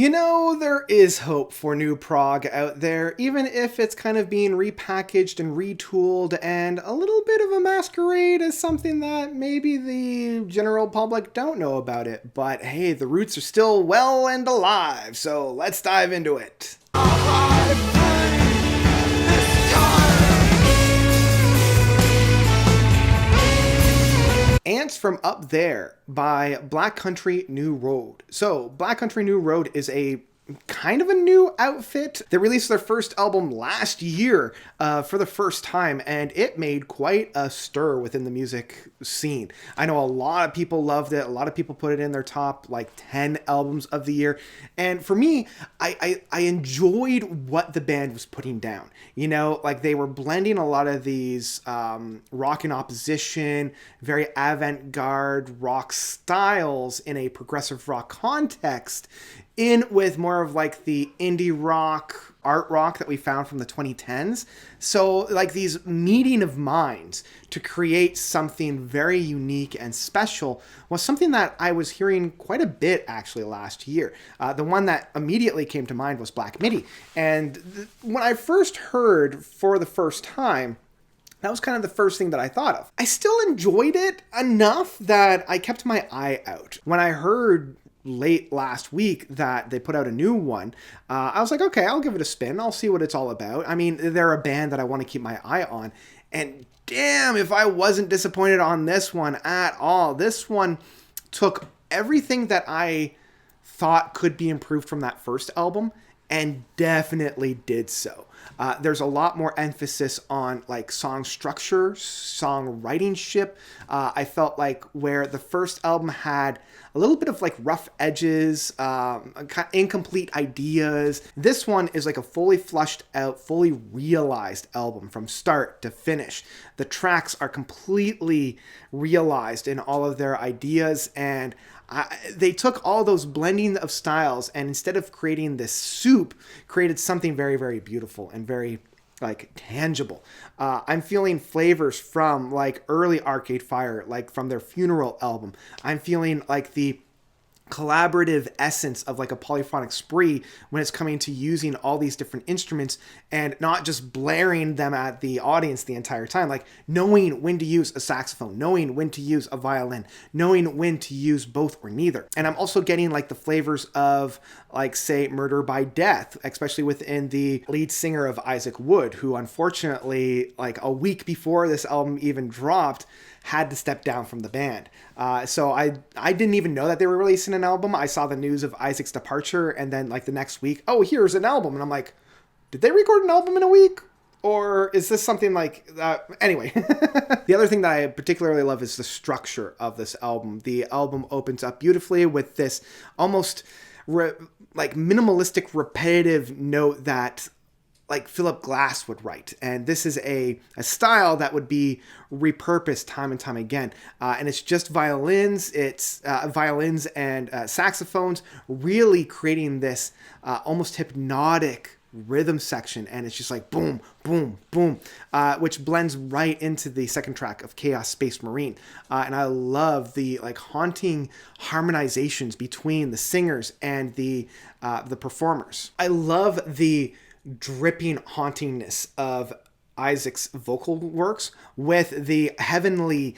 There is hope for new prog out there, even if it's kind of being repackaged and retooled and a little bit of a masquerade as something that maybe the general public don't know about it. But hey, the roots are still well and alive, so let's dive into it. Ants from Up There by Black Country New Road. So, Black Country New Road is a kind of a new outfit. They released their first album last year for the first time, and it made quite a stir within the music scene. I know a lot of people loved it. A lot of people put it in their top 10 albums of the year. And for me, I enjoyed what the band was putting down. They were blending a lot of these rock in opposition, very avant-garde rock styles in a progressive rock context, in with more of the indie rock, art rock that we found from the 2010s. So these meeting of minds to create something very unique and special was something that I was hearing quite a bit actually last year. The one that immediately came to mind was Black Midi. And when I first heard for the first time, that was kind of the first thing that I thought of. I still enjoyed it enough that I kept my eye out. When I heard late last week that they put out a new one, I was like, okay, I'll give it a spin. I'll see what it's all about. I mean, they're a band that I want to keep my eye on. And damn, if I wasn't disappointed on this one at all. This one took everything that I thought could be improved from that first album and definitely did so. There's a lot more emphasis on song structure, song writingship. I felt like where the first album had a little bit of rough edges, incomplete ideas. This one is a fully flushed out, fully realized album from start to finish. The tracks are completely realized in all of their ideas, and they took all those blending of styles and instead of creating this soup, created something very, very beautiful and very tangible. I'm feeling flavors from early Arcade Fire, from their Funeral album. I'm feeling the collaborative essence of a polyphonic spree when it's coming to using all these different instruments and not just blaring them at the audience the entire time, knowing when to use a saxophone, knowing when to use a violin, knowing when to use both or neither. And I'm also getting the flavors of say Murder by Death, especially within the lead singer of Isaac Wood, who unfortunately a week before this album even dropped had to step down from the band. So I didn't even know that they were releasing an album. I saw the news of Isaac's departure, and then the next week, oh, here's an album. And I'm like, did they record an album in a week? Or is this something anyway. The other thing that I particularly love is the structure of this album. The album opens up beautifully with this almost minimalistic, repetitive note that Philip Glass would write. And this is a style that would be repurposed time and time again. And it's just violins. It's violins and saxophones really creating this almost hypnotic rhythm section. And it's just boom, boom, boom, which blends right into the second track of Chaos Space Marine. And I love the haunting harmonizations between the singers and the performers. I love the dripping hauntingness of Isaac's vocal works with the heavenly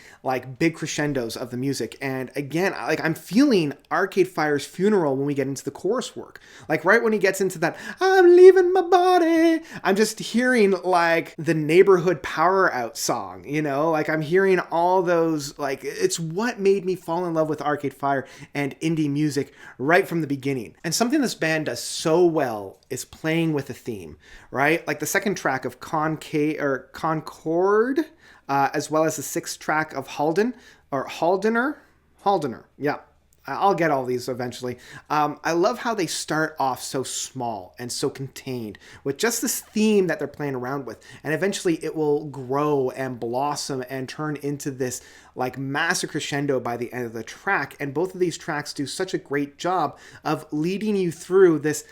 big crescendos of the music. And again, I'm feeling Arcade Fire's Funeral when we get into the chorus work. Right when he gets into that I'm leaving my body, I'm just hearing the Neighborhood Power Out song, I'm hearing all those it's what made me fall in love with Arcade Fire and indie music right from the beginning. And something this band does so well is playing with a theme, right? The second track of Concord, as well as the sixth track of Haldener, yeah. I'll get all these eventually. I love how they start off so small and so contained with just this theme that they're playing around with. And eventually it will grow and blossom and turn into this massive crescendo by the end of the track. And both of these tracks do such a great job of leading you through this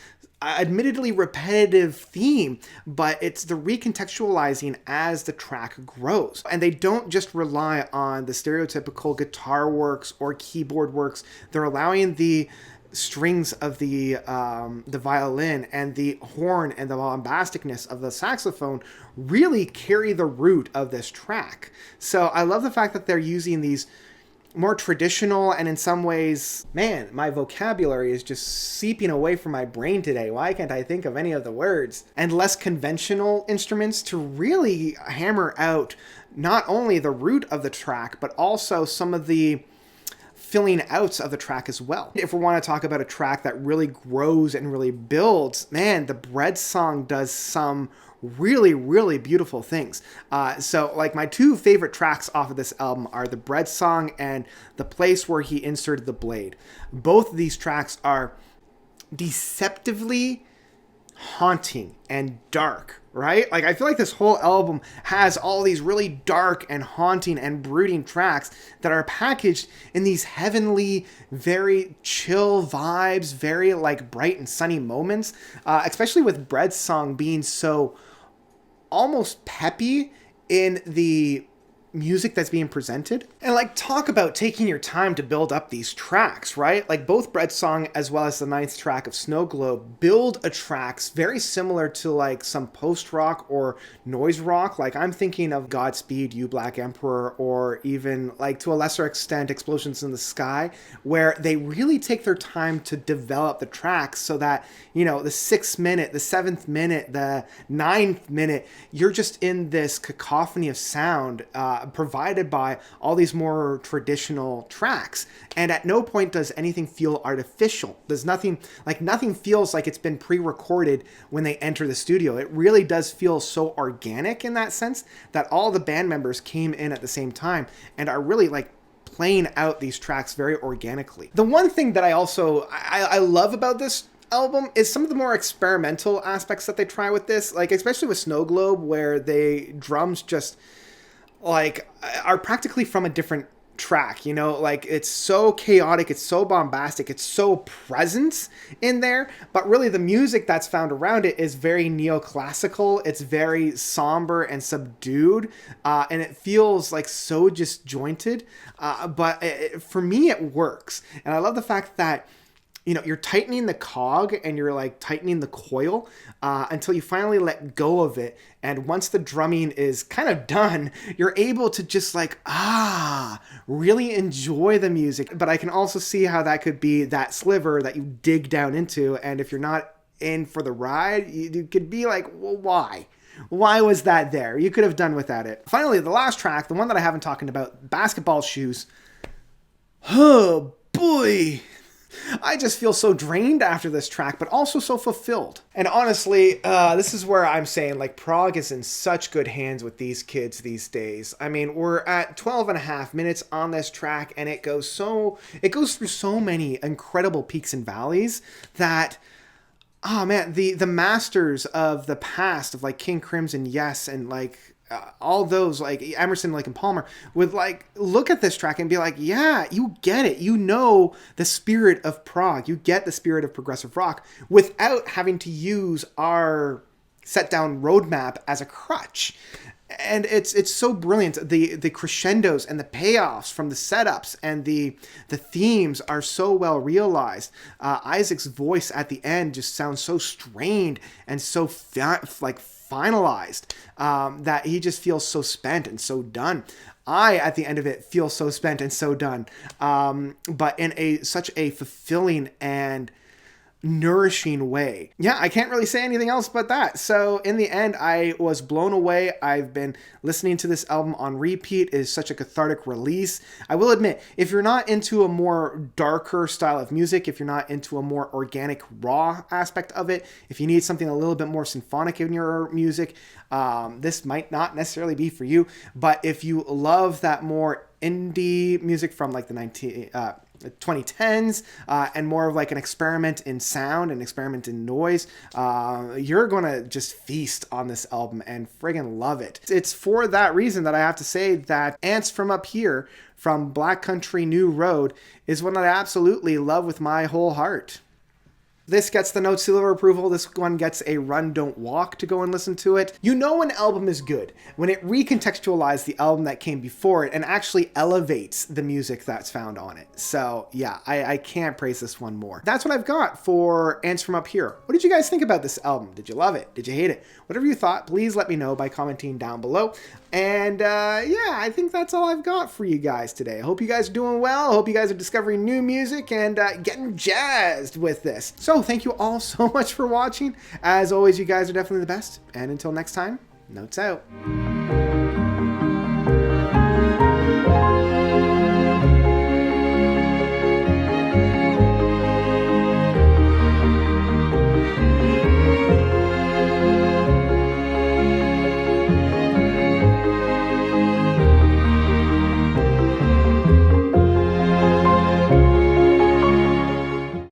admittedly repetitive theme, but it's the recontextualizing as the track grows. And they don't just rely on the stereotypical guitar works or keyboard works. They're allowing the strings of the violin and the horn and the bombasticness of the saxophone really carry the root of this track. So I love the fact that they're using these more traditional, and in some ways, man, my vocabulary is just seeping away from my brain today. Why can't I think of any of the words? And less conventional instruments to really hammer out not only the root of the track, but also some of the filling outs of the track as well. If we want to talk about a track that really grows and really builds, man, the Bread Song does some really, really beautiful things. So like my two favorite tracks off of this album are the Bread Song and The Place Where He Inserted the Blade. Both of these tracks are deceptively haunting and dark, right? Like I feel like this whole album has all these really dark and haunting and brooding tracks that are packaged in these heavenly, very chill vibes, very like bright and sunny moments, especially with Bread Song being so almost peppy in the music that's being presented. And like, talk about taking your time to build up these tracks, right? Like both Bread Song as well as the ninth track of Snow Globe build a tracks very similar to like some post-rock or noise rock. Like I'm thinking of Godspeed You Black Emperor, or even like to a lesser extent Explosions in the Sky, where they really take their time to develop the tracks so that, you know, the 6th minute, the 7th minute, the 9th minute, you're just in this cacophony of sound provided by all these more traditional tracks, and at no point does anything feel artificial. There's nothing feels like it's been pre-recorded when they enter the studio. It really does feel so organic in that sense that all the band members came in at the same time and are really like playing out these tracks very organically. The one thing that I love about this album is some of the more experimental aspects that they try with this, like especially with Snow Globe, where they drums just like are practically from a different track, you know, like it's so chaotic, it's so bombastic, it's so present in there, but really the music that's found around it is very neoclassical, it's very somber and subdued, and it feels like so disjointed, but for me it works. And I love the fact that, you know, you're tightening the cog and you're like tightening the coil until you finally let go of it. And once the drumming is kind of done, you're able to just like, really enjoy the music. But I can also see how that could be that sliver that you dig down into. And if you're not in for the ride, you could be like, well, why? Why was that there? You could have done without it. Finally, the last track, the one that I haven't talked about, Basketball Shoes. Oh, boy. I just feel so drained after this track, but also so fulfilled. And honestly, this is where I'm saying like Prog is in such good hands with these kids these days. I mean, we're at 12 and a half minutes on this track, and it goes through so many incredible peaks and valleys that, oh man, the masters of the past of like King Crimson, Yes, and like all those like Emerson, Lake and Palmer would like look at this track and be like, yeah, you get it. You know the spirit of prog. You get the spirit of progressive rock without having to use our set down roadmap as a crutch. And it's so brilliant. The crescendos and the payoffs from the setups and the themes are so well realized. Isaac's voice at the end just sounds so strained and so finalized that he just feels so spent and so done. I, at the end of it, feel so spent and so done, but in such a fulfilling and nourishing way. Yeah, I can't really say anything else but that. So in the end, I was blown away. I've been listening to this album on repeat. It is such a cathartic release. I will admit, if you're not into a more darker style of music, if you're not into a more organic, raw aspect of it, if you need something a little bit more symphonic in your music, this might not necessarily be for you. But if you love that more indie music from like the 2010s and more of like an experiment in sound and experiment in noise, you're gonna just feast on this album and friggin' love it. It's for that reason that I have to say that Ants from Up Here from Black Country New Road is one that I absolutely love with my whole heart. This gets the note seal of approval. This one gets a run, don't walk to go and listen to it. You know an album is good when it recontextualizes the album that came before it and actually elevates the music that's found on it. So yeah, I can't praise this one more. That's what I've got for Ants From Up Here. What did you guys think about this album? Did you love it? Did you hate it? Whatever you thought, please let me know by commenting down below. And yeah, I think that's all I've got for you guys today. I hope you guys are doing well. I hope you guys are discovering new music and getting jazzed with this. So thank you all so much for watching. As always, you guys are definitely the best. And until next time, notes out.